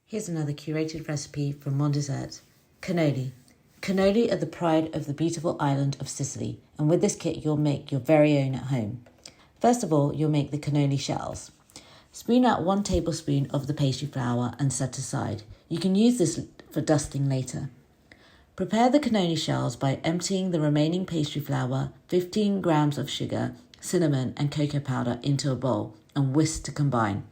Here's another curated recipe from Mon Dessert. Cannoli. Cannoli are the pride of the beautiful island of Sicily, and with this kit you'll make your very own at home. First of all, you'll make the cannoli shells. Spoon out 1 tablespoon of the pastry flour and set aside. You can use this for dusting later. Prepare the cannoli shells by emptying the remaining pastry flour, 15 grams of sugar, cinnamon and cocoa powder into a bowl and whisk to combine.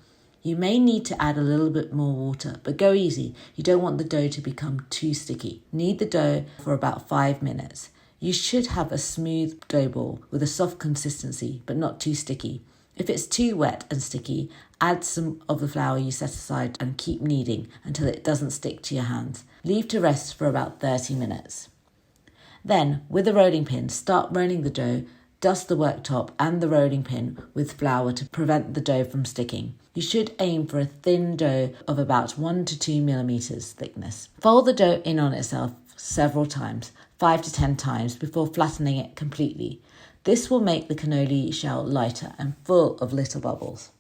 You may need to add a little bit more water, but go easy. You don't want the dough to become too sticky. Knead the dough for about 5 minutes. You should have a smooth dough ball with a soft consistency, but not too sticky. If it's too wet and sticky, add some of the flour you set aside and keep kneading until it doesn't stick to your hands. Leave to rest for about 30 minutes. Then, with a rolling pin, start rolling the dough. Dust the worktop and the rolling pin with flour to prevent the dough from sticking. You should aim for a thin dough of about 1 to 2 millimeters thickness. Fold the dough in on itself several times, 5 to 10 times, before flattening it completely. This will make the cannoli shell lighter and full of little bubbles.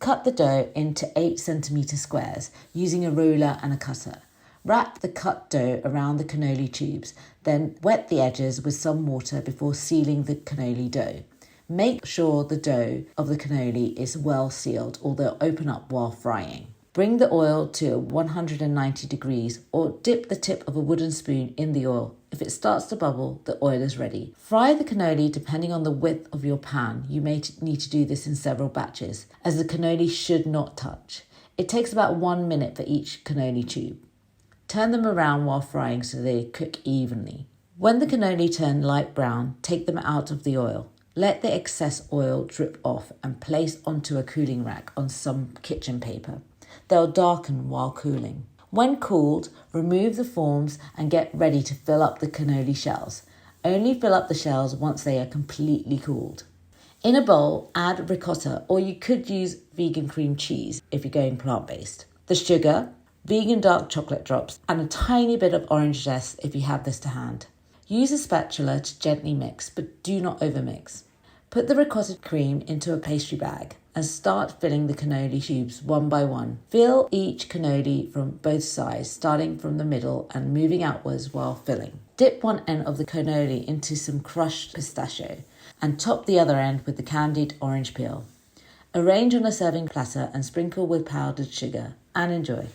Cut the dough into 8 centimeter squares using a ruler and a cutter. Wrap the cut dough around the cannoli tubes, then wet the edges with some water before sealing the cannoli dough. Make sure the dough of the cannoli is well sealed or they'll open up while frying. Bring the oil to 190 degrees or dip the tip of a wooden spoon in the oil. If it starts to bubble, the oil is ready. Fry the cannoli depending on the width of your pan. You may need to do this in several batches, as the cannoli should not touch. It takes about 1 minute for each cannoli tube. Turn them around while frying so they cook evenly. When the cannoli turn light brown, take them out of the oil. Let the excess oil drip off and place onto a cooling rack on some kitchen paper. They'll darken while cooling. When cooled, remove the forms and get ready to fill up the cannoli shells. Only fill up the shells once they are completely cooled. In a bowl, add ricotta, or you could use vegan cream cheese if you're going plant-based. The sugar, vegan dark chocolate drops, and a tiny bit of orange zest if you have this to hand. Use a spatula to gently mix, but do not overmix. Put the ricotta cream into a pastry bag and start filling the cannoli tubes one by one. Fill each cannoli from both sides, starting from the middle and moving outwards while filling. Dip one end of the cannoli into some crushed pistachio and top the other end with the candied orange peel. Arrange on a serving platter and sprinkle with powdered sugar and enjoy.